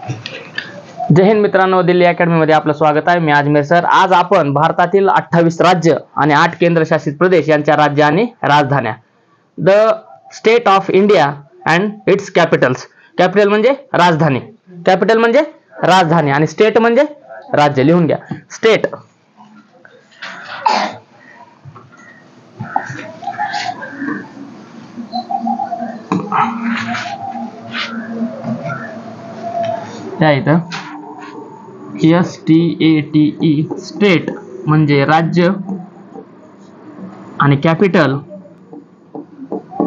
जय हिंद मित्रांनो, दिल्ली अकॅडमी मध्ये आपलं स्वागत आहे. मी अजमेर सर. आज आपण भारतातील 28 राज्य आणि 8 केंद्रशासित प्रदेश यांच्या राज्य आणि राजधान्या, the state of India and its capitals. Capital म्हणजे राजधानी, कॅपिटल म्हणजे राजधानी आणि स्टेट म्हणजे राज्य. लिहून घ्या स्टेट. त्या इथं STATE स्टेट म्हणजे राज्य आणि कॅपिटल,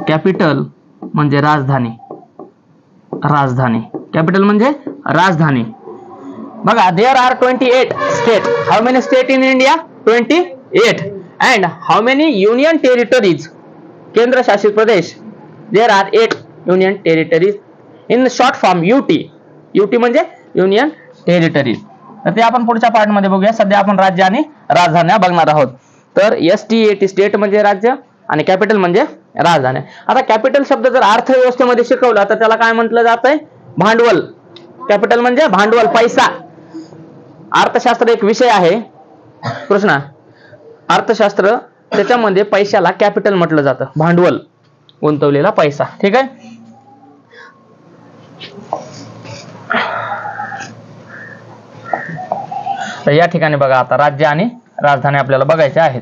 कॅपिटल म्हणजे राजधानी, राजधानी. कॅपिटल म्हणजे राजधानी. बघा, there are 28 state. How many state in India? 28. And how many union territories? केंद्रशासित प्रदेश. There are 8 union territories. In short form UT. UT म्हणजे युनियन टेरिटरीज. तर ते आपण पुढच्या पार्ट मध्ये बघूया. सध्या आपण राज्य आणि राजधान्या बघणार आहोत. तर STAT स्टेट म्हणजे राज्य आणि कॅपिटल म्हणजे राजधानी. आता कॅपिटल शब्द जर अर्थव्यवस्थेमध्ये शिकवला तर त्याला काय म्हटलं जातंय? भांडवल. कॅपिटल म्हणजे भांडवल, पैसा. अर्थशास्त्र एक विषय आहे कृष्णा, अर्थशास्त्र. त्याच्यामध्ये पैशाला कॅपिटल म्हटलं जातं, भांडवल, गुंतवलेला पैसा. ठीक आहे. तर या ठिकाणी बघा, आता राज्य आणि राजधानी आपल्याला बघायचे आहेत.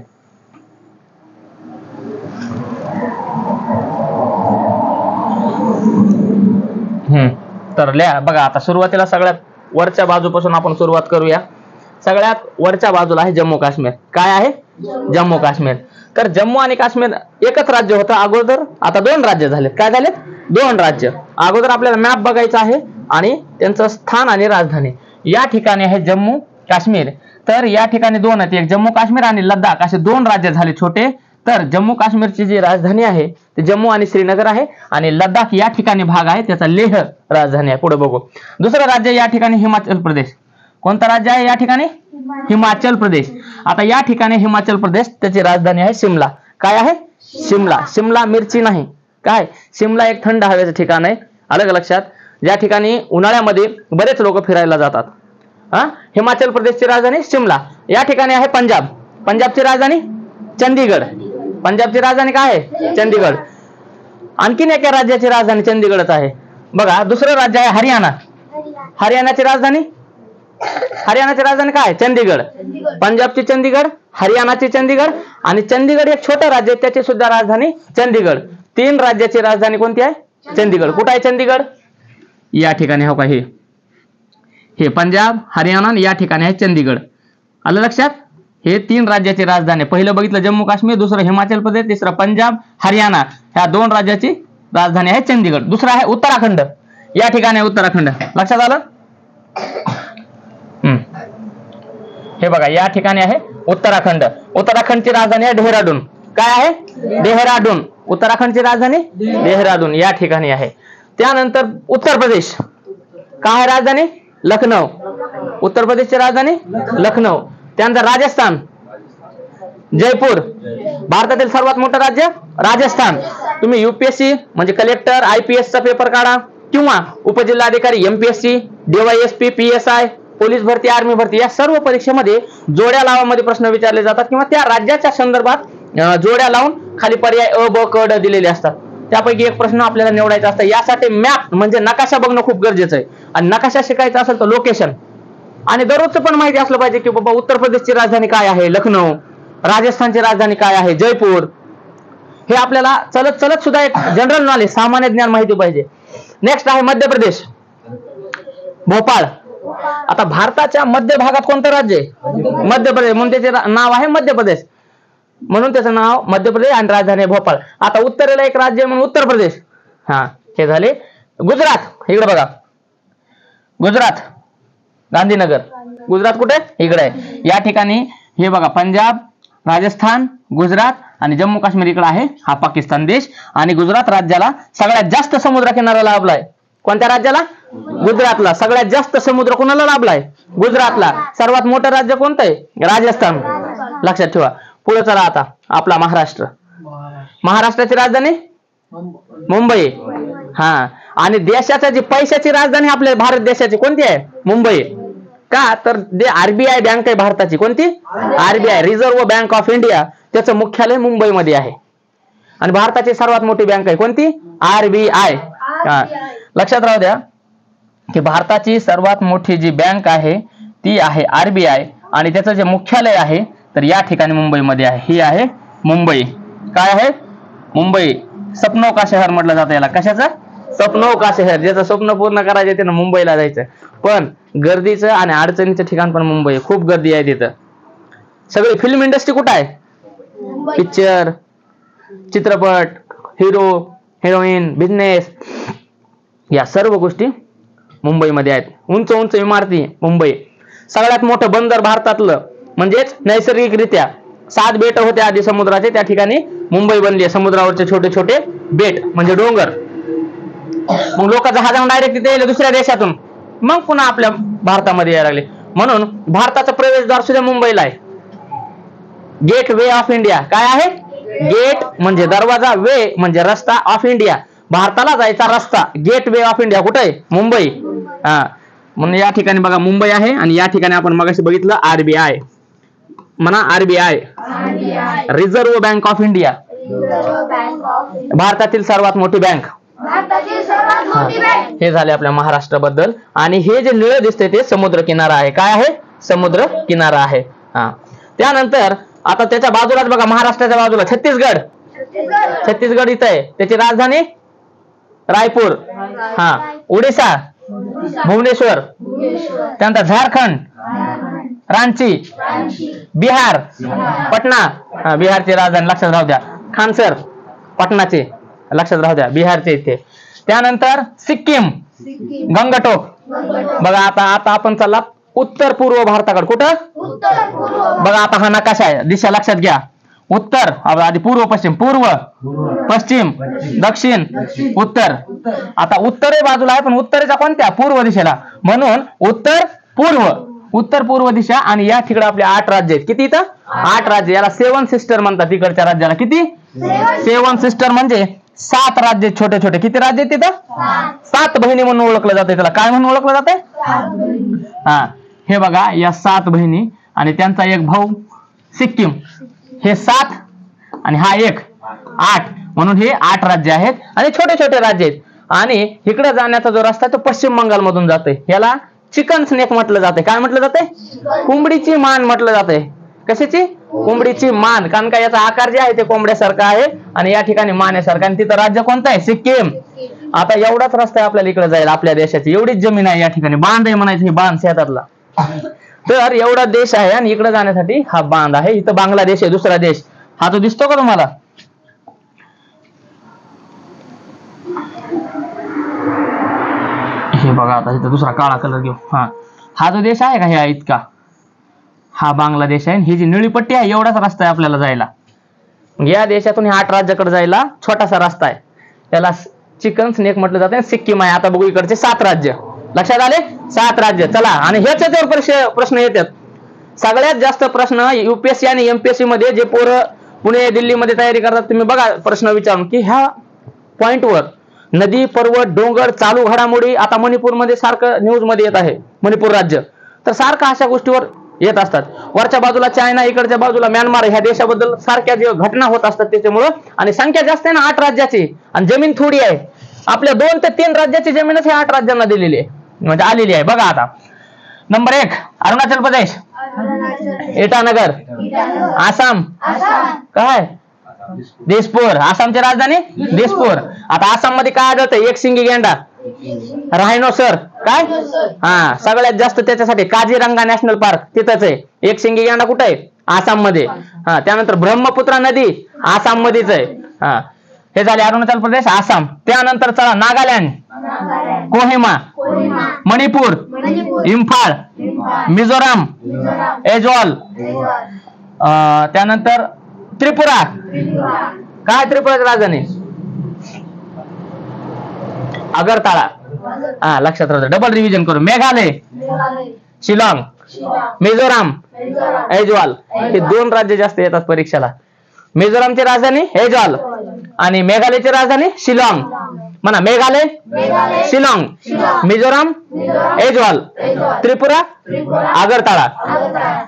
तर लिहा बघा. आता सुरुवातीला सगळ्यात वरच्या बाजूपासून आपण सुरुवात करूया. सगळ्यात वरच्या बाजूला आहे जम्मू काश्मीर. काय आहे? जम्मू काश्मीर. तर जम्मू आणि काश्मीर एकच राज्य होतं अगोदर, आता 2 राज्य झालेत. काय झालेत? 2 राज्य. अगोदर आपल्याला मॅप बघायचा आहे आणि त्यांचं स्थान आणि राजधानी. या ठिकाणी आहे जम्मू काश्मीर. तर या ठिकाणी 2 आहेत, एक जम्मू काश्मीर आणि लडाख, असे 2 राज्य झाले छोटे. तर जम्मू काश्मीरची जी राजधानी आहे ते जम्मू आणि श्रीनगर आहे आणि लडाख या ठिकाणी भाग आहे, त्याचा लेह राजधानी आहे. पुढे बघू. दुसरं राज्य या ठिकाणी हिमाचल प्रदेश. कोणतं राज्य आहे या ठिकाणी? हिमाचल प्रदेश. आता या ठिकाणी हिमाचल प्रदेश, त्याची राजधानी आहे शिमला. काय आहे? शिमला. शिमला मिरची नाही, काय? शिमला एक थंड हवेचं ठिकाण आहे. अलग लक्षात. ज्या ठिकाणी उन्हाळ्यामध्ये बरेच लोक फिरायला जातात. हिमाचल प्रदेशची राजधानी शिमला. या ठिकाणी आहे पंजाब. पंजाबची राजधानी चंदीगड. पंजाबची राजधानी काय आहे? चंदीगड. आणखीन एका राज्याची राजधानी चंदीगडच आहे. बघा, दुसरं राज्य आहे हरियाणा. हरियाणाची राजधानी, हरियाणाची राजधानी काय? चंदीगड. पंजाबची चंदीगड, हरियाणाची चंदीगड आणि चंदीगड एक छोटं राज्य आहे, त्याची सुद्धा राजधानी चंदीगड. 3 राज्याची राजधानी कोणती आहे? चंदीगड. कुठे आहे चंदीगड? या ठिकाणी. हो का? हे पंजाब, हरियाणा आणि या ठिकाणी आहे चंदीगड. आलं लक्षात? हे 3 राज्याची राजधानी. पहिलं बघितलं जम्मू काश्मीर, दुसरं हिमाचल प्रदेश, तिसरं पंजाब, हरियाणा. ह्या 2 राज्याची राजधानी आहे चंदीगड. दुसरं आहे उत्तराखंड. या ठिकाणी उत्तराखंड. लक्षात आलं? हे बघा, या ठिकाणी आहे उत्तराखंड. उत्तराखंडची राजधानी आहे डेहराडून. काय आहे? डेहराडून. उत्तराखंडची राजधानी डेहराडून या ठिकाणी आहे. त्यानंतर उत्तर प्रदेश. काय आहे राजधानी? लखनौ. उत्तर प्रदेशची राजधानी लखनौ. त्यानंतर राजस्थान, जयपूर. भारतातील सर्वात मोठं राज्य राजस्थान. तुम्ही UPSC म्हणजे कलेक्टर, IPS चा पेपर काढा किंवा उपजिल्हाधिकारी MPSC, DYSP, PSI, पोलीस भरती, आर्मी भरती, या सर्व परीक्षेमध्ये जोड्या लावामध्ये प्रश्न विचारले जातात किंवा त्या राज्याच्या संदर्भात जोड्या लावून खाली पर्याय अ, ब, क, ड दिलेले असतात. त्यापैकी एक प्रश्न आपल्याला निवडायचा असतो. यासाठी मॅप म्हणजे नकाशा बघणं खूप गरजेचं आहे. आणि नकाशा शिकायचा असेल तर लोकेशन आणि दररोजचं पण माहिती असलं पाहिजे की बाबा उत्तर प्रदेशची राजधानी काय आहे? लखनौ. राजस्थानची राजधानी काय आहे? जयपूर. हे आपल्याला चलत चलत सुद्धा एक जनरल नॉलेज, सामान्य ज्ञान माहिती पाहिजे. नेक्स्ट आहे मध्य प्रदेश, भोपाळ. आता भारताच्या मध्य भागात कोणतं राज्य आहे? मध्य प्रदेश. म्हणून त्याचे नाव आहे मध्य प्रदेश. म्हणून त्याचं नाव मध्य प्रदेश आणि राजधानी भोपाळ. आता उत्तरेला एक राज्य म्हणून उत्तर प्रदेश. हे झाले. गुजरात. इकडे बघा, गुजरात, गांधीनगर. गुजरात कुठे? इकडे आहे. या ठिकाणी हे बघा, पंजाब, राजस्थान, गुजरात आणि जम्मू काश्मीर इकडे आहे. हा पाकिस्तान देश. आणि गुजरात राज्याला सगळ्यात जास्त समुद्र किनारा लाभलाय. कोणत्या राज्याला? गुजरातला. सगळ्यात जास्त समुद्र कोणाला लाभलाय? गुजरातला. सर्वात मोठं राज्य कोणतं आहे? राजस्थान. लक्षात ठेवा. पुढे चला आता आपला महाराष्ट्र. महाराष्ट्राची राजधानी मुंबई. आणि देशाच्या जी पैशाची राजधानी आपल्या भारत देशाची कोणती आहे? मुंबई. का तर आरबीआय बँक आहे भारताची. कोणती? RBI, reserve bank of India. त्याचं मुख्यालय मुंबईमध्ये आहे. आणि भारताची सर्वात मोठी बँक आहे कोणती? आरबीआय. लक्षात राहू द्या की भारताची सर्वात मोठी जी बँक आहे ती आहे आरबीआय आणि त्याचं जे मुख्यालय आहे तर या ठिकाणी मुंबईमध्ये आहे. ही आहे मुंबई. काय आहे? मुंबई. सपनों का शहर म्हटलं जातं याला. कशाचं? सपनों का शहर. ज्याचं स्वप्न पूर्ण करायचं त्यानं मुंबईला जायचं. पण गर्दीचं आणि अडचणीचं ठिकाण पण मुंबई. खूप गर्दी आहे तिथं. सगळी फिल्म इंडस्ट्री कुठं आहे? पिक्चर, चित्रपट, हिरो, हिरोईन, बिझनेस, या सर्व गोष्टी मुंबईमध्ये आहेत. उंच उंच इमारती मुंबई. सगळ्यात मोठं बंदर भारतातलं म्हणजेच नैसर्गिकरित्या 7 बेट होते आधी समुद्राचे, त्या ठिकाणी मुंबई बनली आहे. समुद्रावरचे छोटे छोटे बेट म्हणजे डोंगर. मग लोक जहाजाने डायरेक्ट तिथे येले दुसऱ्या देशातून, मग पुन्हा आपल्या भारतामध्ये यायला लागले. म्हणून भारताचा प्रवेशद्वार सुद्धा मुंबईला आहे. Gateway of India. काय आहे? गेट म्हणजे दरवाजा, वे म्हणजे रस्ता, ऑफ इंडिया भारताला जायचा रस्ता. गेट वे ऑफ इंडिया कुठे आहे? मुंबई. म्हणून या ठिकाणी बघा मुंबई आहे आणि या ठिकाणी आपण मगाशी बघितलं आरबीआय. म्हणा RBI, reserve bank of India, भारतातील सर्वात मोठी बँक. हे झाले आपल्या महाराष्ट्र बद्दल. आणि हे जे निळं दिसते ते समुद्र किनारा आहे. काय आहे? समुद्र किनारा आहे. त्यानंतर आता त्याच्या बाजूलाच बघा महाराष्ट्राच्या बाजूला छत्तीसगड. छत्तीसगड इथं आहे. त्याची राजधानी रायपूर. उडीसा भुवनेश्वर. त्यानंतर झारखंड रांची. बिहार पटना, बिहारची राजधानी लक्षात राहू द्या. खानसर पटनाचे लक्षात राहू द्या, बिहारचे इथे. त्यानंतर सिक्कीम गंगटोक. बघा आता आपण चालला उत्तर पूर्व भारताकडे. कुठं? बघा आता हा नकाशा आहे, दिशा लक्षात घ्या. उत्तर आधी पूर्व पश्चिम, पूर्व पश्चिम दक्षिण उत्तर. आता उत्तर बाजूला आहे पण उत्तरेच्या कोणत्या? पूर्व दिशेला. म्हणून उत्तर पूर्व, उत्तर पूर्व दिशा. आणि या ठिकाणी आपले 8 राज्य आहेत. किती इथं? 8 राज्य. याला 7 सिस्टर म्हणतात. तिकडच्या राज्याला किती? 7 सिस्टर म्हणजे 7 राज्य छोटे छोटे. किती राज्य आहेत तिथं? 7 बहिणी म्हणून ओळखलं जाते. त्याला काय म्हणून ओळखलं जाते? हे बघा या 7 बहिणी आणि त्यांचा एक भाऊ सिक्कीम. हे 7 आणि हा 1 8. म्हणून हे 8 राज्य आहेत आणि छोटे छोटे राज्य आहेत. आणि इकडे जाण्याचा जो रस्ता तो पश्चिम बंगाल मधून जातोय. याला चिकन स्नेक म्हटलं जाते. काय म्हटलं जाते? कोंबडीची मान म्हटलं जाते. कशाची? कोंबडीची मान. कारण का याचा आकार जे आहे ते कोंबड्यासारखा आहे आणि या ठिकाणी मानेसारखा. आणि तिथं राज्य कोणतं आहे? सिक्कीम. आता एवढाच रस्ता आहे आपल्याला इकडे जायला. आपल्या देशाची एवढीच जमीन आहे. या ठिकाणी बांध आहे म्हणायचं. ही बांध शेतातला. तर एवढा देश आहे आणि इकडे जाण्यासाठी हा बांध आहे. इथं बांगलादेश आहे, दुसरा देश. हा तो दिसतो का तुम्हाला? हे बघा आता इथं दुसरा काळा कलर घेऊ. हा जो देश आहे का ह्या इतका, हा बांगलादेश आहे. ही जी निळी पट्टी आहे एवढाच रस्ता आहे आपल्याला जायला. या देशातून ह्या 8 राज्याकडे जायला छोटासा रस्ता आहे. त्याला चिकन स्नेक म्हटलं जाते. सिक्कीम आहे. आता बघू इकडचे 7 राज्य. लक्षात आले? 7 राज्य. चला आणि ह्याच्यावर प्रश्न येतात. सगळ्यात जास्त प्रश्न युपीएससी आणि एमपीएससी मध्ये जे पोरं पुणे दिल्लीमध्ये तयारी करतात तुम्ही बघा प्रश्न विचारून की ह्या पॉइंटवर नदी, पर्वत, डोंगर, चालू घडामोडी. आता मणिपूरमध्ये सारखं न्यूज मध्ये येत आहे मणिपूर राज्य. तर सारखं अशा गोष्टीवर येत असतात. वरच्या बाजूला चायना, इकडच्या बाजूला म्यानमार. ह्या देशाबद्दल सारख्या जे घटना होत असतात त्याच्यामुळं. आणि संख्या जास्त आहे ना 8 राज्याची आणि जमीन थोडी आहे. आपल्या 2 ते 3 राज्याची जमीनच ह्या 8 राज्यांना दिलेली आहे म्हणजे आलेली आहे. बघा आता नंबर 1 अरुणाचल प्रदेश, इटानगर. आसाम काय? दिसपूर. आसामची राजधानी दिसपूर. आता आसाम मध्ये काय आढळतं? एक शिंगी गेंडा, रायनोसर. काय? सगळ्यात जास्त त्याच्यासाठी काझीरंगा नॅशनल पार्क तिथंच आहे. एक शिंगी गेंडा कुठे आहे? आसाम मध्ये. त्यानंतर ब्रह्मपुत्रा नदी आसाम मध्येच आहे. हे झाले अरुणाचल प्रदेश, आसाम. त्यानंतर चला नागालँड, कोहिमा, मणिपूर, इम्फाळ, मिझोराम, ऐजॉल. त्यानंतर त्रिपुरा. काय त्रिपुराची राजधानी? अगरताळा. लक्षात राहतं. डबल रिव्हिजन करू. मेघालय, शिलाँग, मिझोराम, ऐजॉल. हे 2 राज्य जास्त येतात परीक्षेला. मिझोरामची राजधानी ऐजॉल आणि मेघालयची राजधानी शिलाँग. म्हणा. मेघालय, शिलाँग, मिझोराम, ऐजवाल, त्रिपुरा, आगरताळा.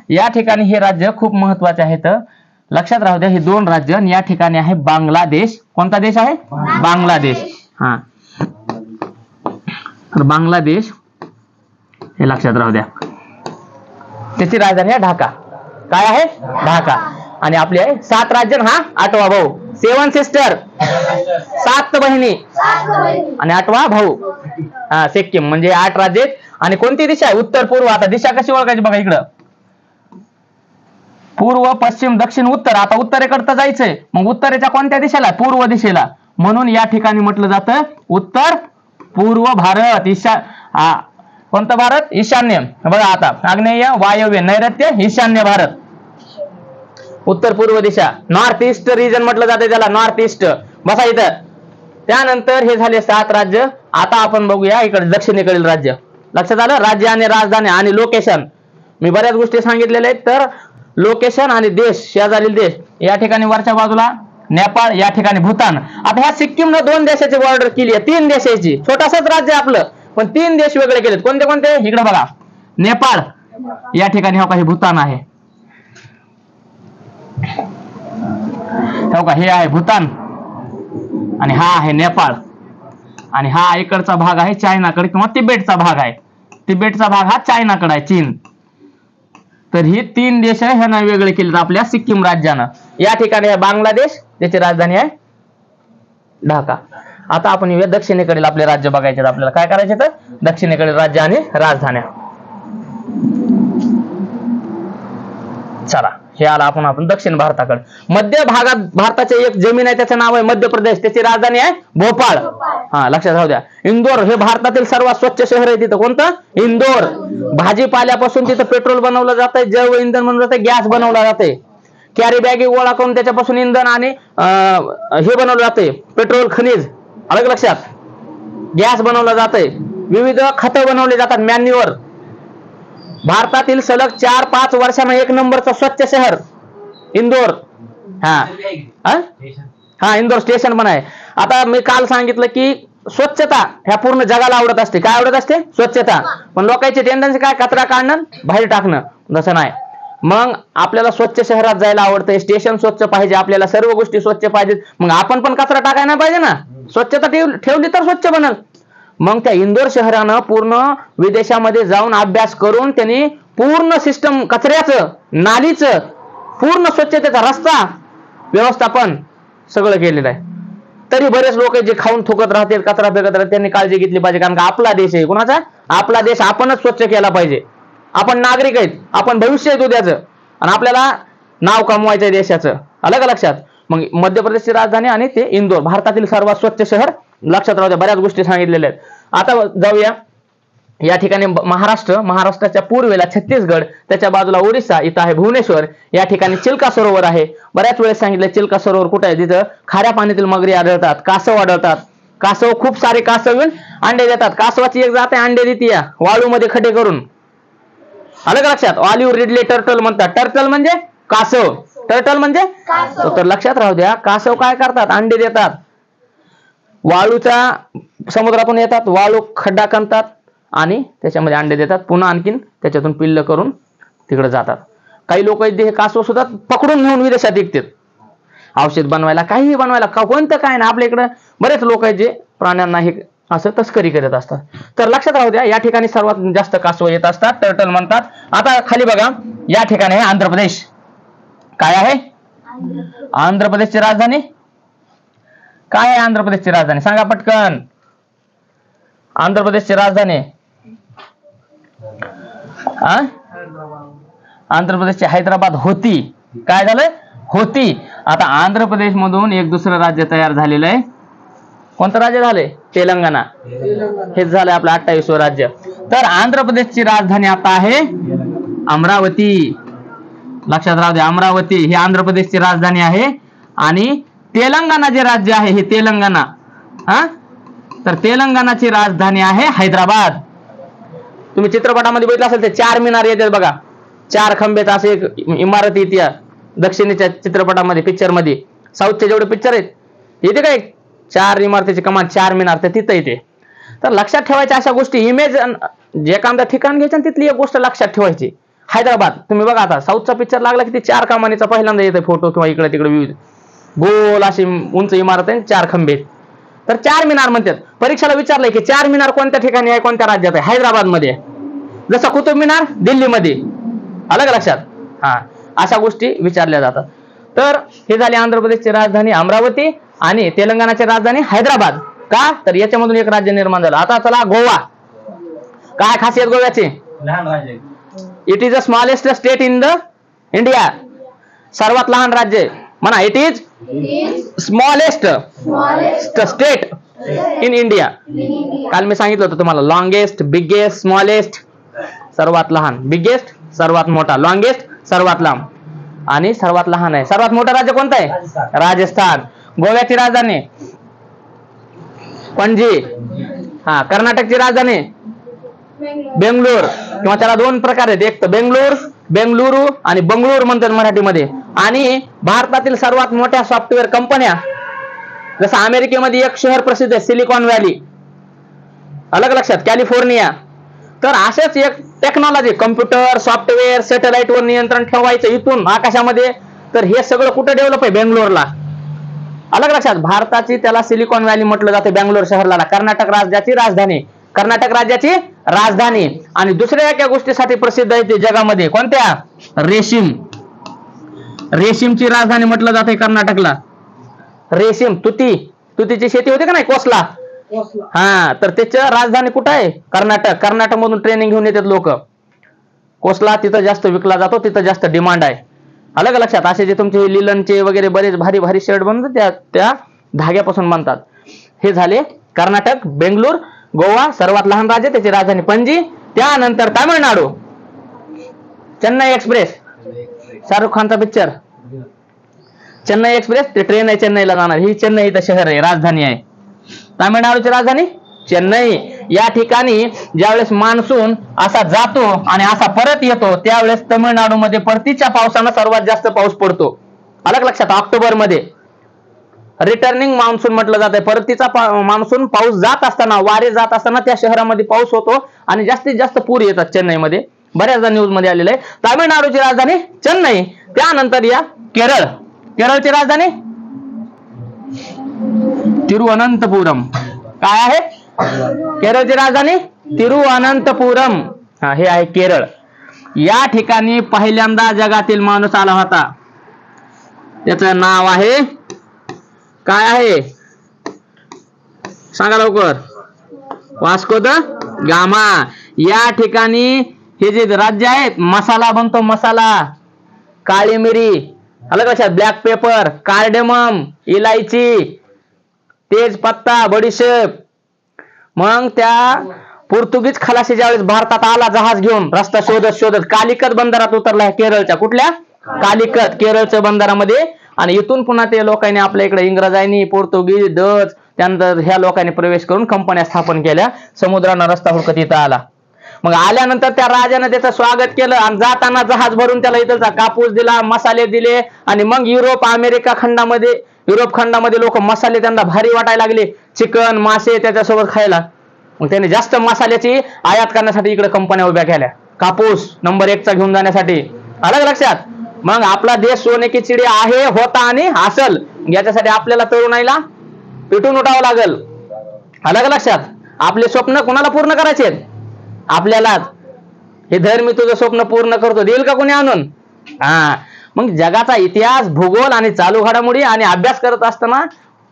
या ठिकाणी हे राज्य खूप महत्वाचे आहेत. लक्षात राहू द्या, हे 2 राज्य. या ठिकाणी आहे बांगलादेश. कोणता देश आहे? बांगलादेश. हा, तर बांगलादेश हे लक्षात राहू द्या. त्याची राजधानी आहे ढाका. काय आहे? ढाका. आणि आपली आहे 7 राज्य. हा 8वा भाऊ. 7 सिस्टर, 7 बहिणी आणि 8वा भाऊ. हा, सिक्कीम. म्हणजे 8 राज्य. आणि कोणती दिशा आहे? उत्तर पूर्व. आता दिशा कशी ओळखायची बघा, इकडं पूर्व, पश्चिम, दक्षिण, उत्तर. आता उत्तरेकडे जायचंय, मग उत्तरेच्या कोणत्या दिशेला? पूर्व दिशेला. म्हणून या ठिकाणी म्हटलं जातं उत्तर पूर्व भारत. कोणतं भारत? ईशान्य. बघा आता, आग्नेय, वायव्य, नैऋत्य, ईशान्य भारत. उत्तर पूर्व दिशा, नॉर्थ ईस्ट रिजन म्हटलं जातं त्याला, नॉर्थ ईस्ट. बसा इथं. त्यानंतर हे झाले 7 राज्य. आता आपण बघूया इकडे दक्षिणेकडील राज्य. लक्षात आलं? राज्य आणि राजधानी आणि लोकेशन. मी बऱ्याच गोष्टी सांगितलेल्या आहेत. तर लोकेशन आणि देश, शेजारील देश. या ठिकाणी वरच्या बाजूला नेपाळ, या ठिकाणी भूतान. आता ह्या सिक्कीमनं 2 देशाची बॉर्डर केली आहे, 3 देशाची. छोटासाच राज्य आपलं, पण 3 देश वेगळे केलेत. कोणते कोणते? इकडे बघा, नेपाळ, या ठिकाणी हो का हे भूतान आहे. हो का, हे आहे भूतान आणि हा आहे नेपाळ. आणि हा इकडचा भाग आहे चायनाकडे किंवा तिबेटचा भाग आहे. तिबेटचा भाग हा चायनाकडे आहे, चीन. तर ही 3 देश आहे, ह्यांना वेगळे केलेत आपल्या सिक्कीम राज्यानं. या ठिकाणी आहे बांगलादेश, त्याची राजधानी आहे ढाका. आता आपण येऊया दक्षिणेकडील आपले राज्य बघायचे. आपल्याला काय करायचे? तर दक्षिणेकडील राज्य आणि राजधान्या. चला, हे आला आपण दक्षिण भारताकडे. मध्य भागात भारताचे एक जमीन आहे, त्याचं नाव आहे मध्य प्रदेश. त्याची राजधानी आहे भोपाळ. हा, लक्षात राहू द्या. इंदोर हे भारतातील सर्वात स्वच्छ शहर आहे. तिथं कोणतं? इंदोर. भाजीपाल्यापासून तिथं पेट्रोल बनवलं जातंय, जैव इंधन बनवलं जातंय, गॅस बनवला जातंय. कॅरी बॅगी गोळा करून त्याच्यापासून इंधन आणि हे बनवलं जातंय, पेट्रोल, खनिज. अलग लक्षात. गॅस बनवला जातंय, विविध खतं बनवले जातात, मॅन्युअर. भारतातील सलग 4-5 वर्षांना 1 नंबरचं स्वच्छ शहर इंदोर. हा, इंदोर स्टेशन पण आहे. आता मी काल सांगितलं की स्वच्छता ह्या पूर्ण जगाला आवडत असते. काय आवडत असते? स्वच्छता. पण लोकांची टेंडन्सी काय? कचरा काढणं, बाहेर टाकणं. तसं नाही. मग आपल्याला स्वच्छ शहरात जायला आवडतंय, स्टेशन स्वच्छ पाहिजे, आपल्याला सर्व गोष्टी स्वच्छ पाहिजेत. मग आपण पण कचरा टाकायला नाही पाहिजे ना. स्वच्छता ठेवली तर स्वच्छ बनल. मग त्या इंदोर शहरानं पूर्ण विदेशामध्ये जाऊन अभ्यास करून त्यांनी पूर्ण सिस्टम, कचऱ्याचं, नालीचं, पूर्ण स्वच्छतेचा रस्ता व्यवस्थापन सगळं केलेलं आहे. तरी बरेच लोक जे खाऊन थुकत राहतात, कचरा फेकत राहतात, त्यांनी काळजी घेतली पाहिजे. कारण का आपला देश आहे. कोणाचा? आपला देश. आपणच स्वच्छ केला पाहिजे. आपण नागरिक आहेत, आपण भविष्य आहे उद्याचं, आणि आपल्याला नाव कमवायचं आहे देशाचं. अलग लक्षात. मग मध्य प्रदेशची राजधानी आणि ते इंदोर, भारतातील सर्वात स्वच्छ शहर. लक्षात राहू द्या, बऱ्याच गोष्टी सांगितलेल्या आहेत. आता जाऊया या ठिकाणी महाराष्ट्राच्या पूर्वेला छत्तीसगड, त्याच्या बाजूला ओरिसा, इथं आहे भुवनेश्वर. या ठिकाणी चिल्का सरोवर आहे. बऱ्याच वेळेस सांगितलं चिल्का सरोवर कुठे आहे? तिथं खाऱ्या पाण्यातील मगरी आढळतात, कासव आढळतात. कासव, खूप सारे कासव येऊन अंडे देतात. कासवाची एक जात आहे, अंडे देते वाळूमध्ये खड्डे करून. अलग लक्षात. ऑलिव्ह रिडले टर्टल म्हणतात. टर्टल म्हणजे कासव, टर्टल म्हणजे तर लक्षात राहू द्या. कासव काय करतात? अंडे देतात. वाळूचा समुद्रातून येतात, वाळू खड्डा खणतात आणि त्याच्यामध्ये अंडे देतात. पुन्हा आणखीन त्याच्यातून पिल्ल करून तिकडे जातात. काही लोक हे कासव सुद्धा पकडून नेऊन विदेशात विकतात, औषध बनवायला, काहीही बनवायला. कोणतं काय ना, आपल्या इकडे बरेच लोक आहेत जे प्राण्यांना हे असं तस्करी करत असतात. तर लक्षात राहू द्या, या ठिकाणी सर्वात जास्त कासव येत असतात, टर्टल म्हणतात. आता खाली बघा, या ठिकाणी आहे आंध्र प्रदेश. काय आहे? आंध्र प्रदेशची राजधानी काय आहे? आंध्र प्रदेशची राजधानी सांगा पटकन. आंध्र प्रदेशची राजधानी आंध्र प्रदेशची हैदराबाद होती. काय झालं? होती. आता आंध्र प्रदेश मधून एक दुसरं राज्य तयार झालेलं आहे. कोणतं राज्य झालंय? तेलंगणा. हेच झालंय आपलं 28वं राज्य. तर आंध्र प्रदेशची राजधानी आता आहे अमरावती. लक्षात राहू द्या, अमरावती ही आंध्र प्रदेशची राजधानी आहे. आणि तेलंगणा जे राज्य आहे हे तेलंगणा, तर तेलंगणाची राजधानी आहे हैदराबाद. तुम्ही चित्रपटामध्ये बघितलं असेल, ते 4 मिनार येतात बघा, 4 खंबेत असे एक इमारत येते दक्षिणेच्या चित्रपटामध्ये, पिक्चर मध्ये. साऊथचे जेवढे पिक्चर आहेत येते काय 4 इमारतीची कमान, 4 मिनार, तर तिथं येते. तर लक्षात ठेवायच्या अशा गोष्टी, इमेज जे एखादं ठिकाण घ्यायचं तिथली एक गोष्ट लक्षात ठेवायची. हैदराबाद, तुम्ही बघा आता साऊथचा पिक्चर लागला की 4 कमानीचा पहिल्यांदा येते फोटो, किंवा इकडे तिकडे विविध गोल अशी उंच इमारत आहे, 4 खंबे, तर 4 मिनार म्हणतात. परीक्षेला विचारलंय की 4 मिनार कोणत्या ठिकाणी आहे, कोणत्या राज्यात आहे? हैदराबाद मध्ये. जसं कुतुब मिनार दिल्लीमध्ये. आलं का लक्षात? हा, अशा गोष्टी विचारल्या जातात. तर हे झाली आंध्र प्रदेशची राजधानी अमरावती आणि तेलंगणाची राजधानी हैदराबाद. का? तर याच्यामधून एक राज्य निर्माण झालं. आता चला गोवा. काय खासियत गोव्याची? लहान राज्य. It is the smallest state in the India. सर्वात लहान राज्य म्हणा. It is smallest state in India. काल मी सांगितलं होतं तुम्हाला, लॉंगेस्ट, बिगेस्ट, स्मॉलेस्ट, सर्वात लहान, बिगेस्ट सर्वात मोठा, लॉंगेस्ट सर्वात लांब, आणि सर्वात लहान आहे. सर्वात मोठं राज्य कोणतं आहे? राजस्थान. गोव्याची राजधानी पणजी. हा, कर्नाटकची राजधानी बेंगलोर, किंवा त्याला 2 प्रकार आहेत, एक तर बेंगलुरू आणि बंगळूर म्हणतात मराठीमध्ये. आणि भारतातील सर्वात मोठ्या सॉफ्टवेअर कंपन्या, जसं अमेरिकेमध्ये एक शहर प्रसिद्ध आहे सिलिकॉन व्हॅली. अलग लक्षात? कॅलिफोर्निया. तर असेच एक टेक्नॉलॉजी, कम्प्युटर, सॉफ्टवेअर, सॅटेलाइट वर नियंत्रण ठेवायचं इथून आकाशामध्ये, तर हे सगळं कुठे डेव्हलप आहे? बेंगलोरला. अलग लक्षात? भारताची त्याला सिलिकॉन व्हॅली म्हटलं जाते, बेंगलोर शहराला. कर्नाटक राज्याची राजधानी, कर्नाटक राज्याची राजधानी. आणि दुसऱ्या एका गोष्टीसाठी प्रसिद्ध आहे ते जगामध्ये, कोणत्या? रेशीम. रेशीमची राजधानी म्हटलं जाते कर्नाटकला. रेशीम, तुतीची शेती होते का नाही, कोसला. हा, तर त्याच्या राजधानी कुठं आहे? कर्नाटक. कर्नाटक मधून ट्रेनिंग घेऊन येतात लोक. कोसला तिथं जास्त विकला जातो, तिथं जास्त डिमांड आहे. अलग लक्षात? असे जे तुमचे लिलनचे वगैरे बरेच भारी भारी शर्ट बनतात त्या धाग्यापासून बनतात. हे झाले कर्नाटक, बेंगलोर, गोवा, सर्वात लहान राज्य, त्याची राजधानी पणजी. त्यानंतर तामिळनाडू. चेन्नई एक्सप्रेस, शाहरुख खानचा पिक्चर. चेन्नई एक्सप्रेस, ते ट्रेन आहे चेन्नईला जाणार. ही चेन्नई इथं शहर आहे, राजधानी आहे. तामिळनाडूची राजधानी चेन्नई. या ठिकाणी ज्यावेळेस मान्सून असा जातो आणि असा परत येतो, त्यावेळेस तामिळनाडूमध्ये परतीच्या पावसानं सर्वात जास्त पाऊस पडतो. अलग लक्षात? ऑक्टोबर मध्ये रिटर्निंग मान्सून म्हटलं जाते. परतीचा मान्सून पाऊस जात असताना, वारे जात असताना त्या शहरामध्ये पाऊस होतो आणि जास्तीत जास्त पूर येतात चेन्नईमध्ये. बऱ्याचदा न्यूज मध्ये आलेलं आहे. तामिळनाडूची राजधानी चेन्नई. त्यानंतर या केरळ. केरळची राजधानी तिरुअनंतपुरम. काय आहे? केरळची राजधानी तिरुअनंतपुरम. हा, हे आहे केरळ. या ठिकाणी पहिल्यांदा जगातील माणूस आला होता. त्याचं नाव आहे काय आहे? सांगा लवकर. Vasco the gamma. या ठिकाणी हे जे राज्य आहेत, मसाला बनतो, मसाला. काळी मिरी, अलग लक्षात? ब्लॅक पेपर, कार्डेमम, इलायची, तेजपत्ता, बडीशेप. मग त्या पोर्तुगीज खलाशी ज्यावेळेस भारतात आला जहाज घेऊन, रस्ता शोधत शोधत कालिकत बंदरात उतरला. केरळच्या कुठल्या? कालिकत, केरळच्या बंदरामध्ये. आणि इथून पुन्हा ते लोकांनी आपल्या इकडे इंग्रजांनी, पोर्तुगीज, डच, त्यानंतर ह्या लोकांनी प्रवेश करून कंपन्या स्थापन केल्या. समुद्रानं रस्ता हुडकत इथं आला. मग आल्यानंतर त्या राजाने त्याचं स्वागत केलं आणि जाताना जहाज भरून त्याला इथलचा कापूस दिला, मसाले दिले. आणि मग युरोप, अमेरिका खंडामध्ये, युरोप खंडामध्ये लोक मसाले त्यांना भारी वाटायला लागले. चिकन, मासे त्याच्यासोबत खायला. मग त्याने जास्त मसाल्याची आयात करण्यासाठी इकडे कंपन्या उभ्या केल्या, कापूस नंबर 1 चा घेऊन जाण्यासाठी. अलग लक्षात? मग आपला देश सोने की चिडी आहे, होता आणि असल. याच्यासाठी आपल्याला तरुणाईला पेटून उठावं लागल. अलग लक्षात? आपले स्वप्न कोणाला पूर्ण करायचे? आपल्यालाच. हे धर, मी तुझं स्वप्न पूर्ण करतो, देईल का कोणी आणून? हा. मग जगाचा इतिहास, भूगोल आणि चालू घडामोडी आणि अभ्यास करत असताना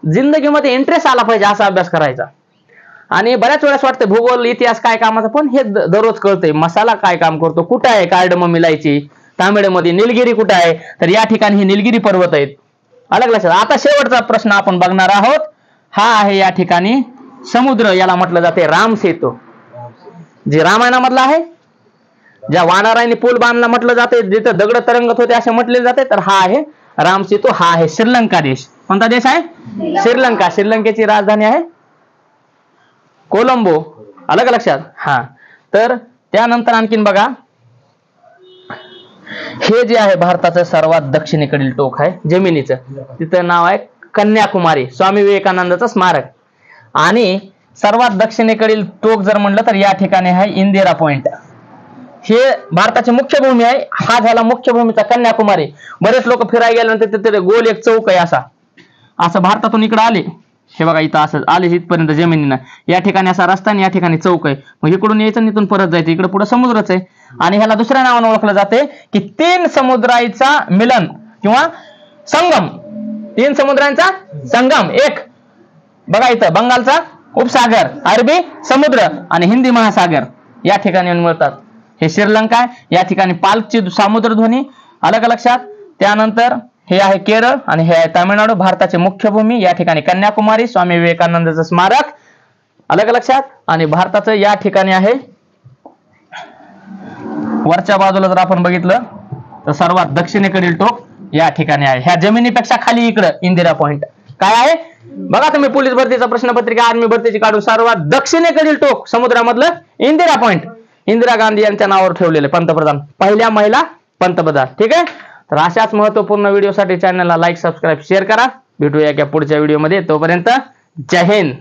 जिंदगीमध्ये इंटरेस्ट आला पाहिजे, असा अभ्यास करायचा. आणि बऱ्याच वेळेस वाटतं भूगोल, इतिहास काय कामाचा, पण हे दररोज कळतंय. मसाला काय काम करतो, कुठं आहे कार्डमम, इलायची. तामिळमध्ये निलगिरी कुठं आहे? तर या ठिकाणी हे निलगिरी पर्वत आहेत. अलग लक्षात? आता शेवटचा प्रश्न आपण बघणार आहोत. हा आहे या ठिकाणी समुद्र. याला म्हटलं जाते राम सेतू, जे रामायणामधला आहे. ज्या वानरांनी पूल बांधला म्हटलं जाते, जिथं दगड तरंगत होते असे म्हटले जाते, तर हा आहे राम सेतू. हा आहे श्रीलंका देश. कोणता देश आहे? श्रीलंका. श्रीलंकेची राजधानी आहे कोलंबो. अलग लक्षात? हा. तर त्यानंतर आणखीन बघा, हे जे आहे भारताचं सर्वात दक्षिणेकडील टोक आहे जमिनीचं, तिचं नाव आहे कन्याकुमारी, स्वामी विवेकानंदाचं स्मारक. आणि सर्वात दक्षिणेकडील टोक जर म्हणलं तर या ठिकाणी आहे इंदिरा पॉइंट. हे भारताची मुख्य भूमी आहे. हा झाला मुख्य भूमीचा कन्याकुमारी. बरेच लोक फिरायला गेल्यानंतर तिथे गोल एक चौक आहे असं भारतातून इकडे आले, हे बघा इथं असं आले इथपर्यंत जमिनीनं, या ठिकाणी असा रस्ता आणि या ठिकाणी चौक आहे. मग इकडून यायचं इथून परत जायचं, इकडे पुढे समुद्रच आहे. आणि ह्याला दुसऱ्या नावाने ओळखलं जाते की 3 समुद्राचा मिलन किंवा संगम. 3 समुद्रांचा संगम. एक बघा इथं बंगालचा उपसागर, अरबी समुद्र आणि हिंदी महासागर या ठिकाणी मिळतात. हे श्रीलंका आहे, या ठिकाणी पालची सामुद्रध्वनी, अलग लक्षात. त्यानंतर हे आहे केरळ आणि हे आहे तामिळनाडू. भारताची मुख्य भूमी या ठिकाणी कन्याकुमारी, स्वामी विवेकानंदाचं स्मारक, अलग लक्षात. आणि भारताचं या ठिकाणी आहे वरच्या बाजूला जर आपण बघितलं तर सर्वात दक्षिणेकडील टोक या ठिकाणी आहे. ह्या जमिनीपेक्षा खाली इकडं इंदिरा पॉइंट काय आहे बघा तुम्ही. पोलीस भरतीचा प्रश्नपत्रिका, आर्मी भरतीची काढून सर्वात दक्षिणेकडील टोक समुद्रामधलं इंदिरा पॉइंट. इंदिरा गांधी यांच्या नावावर ठेवलेले पंतप्रधान, पहिल्या महिला पंतप्रधान. ठीक आहे. तर अशाच महत्वपूर्ण व्हिडिओसाठी चॅनलला लाईक, सबस्क्राईब, शेअर करा. भेटूया पुढच्या व्हिडिओमध्ये. तोपर्यंत जय हिंद.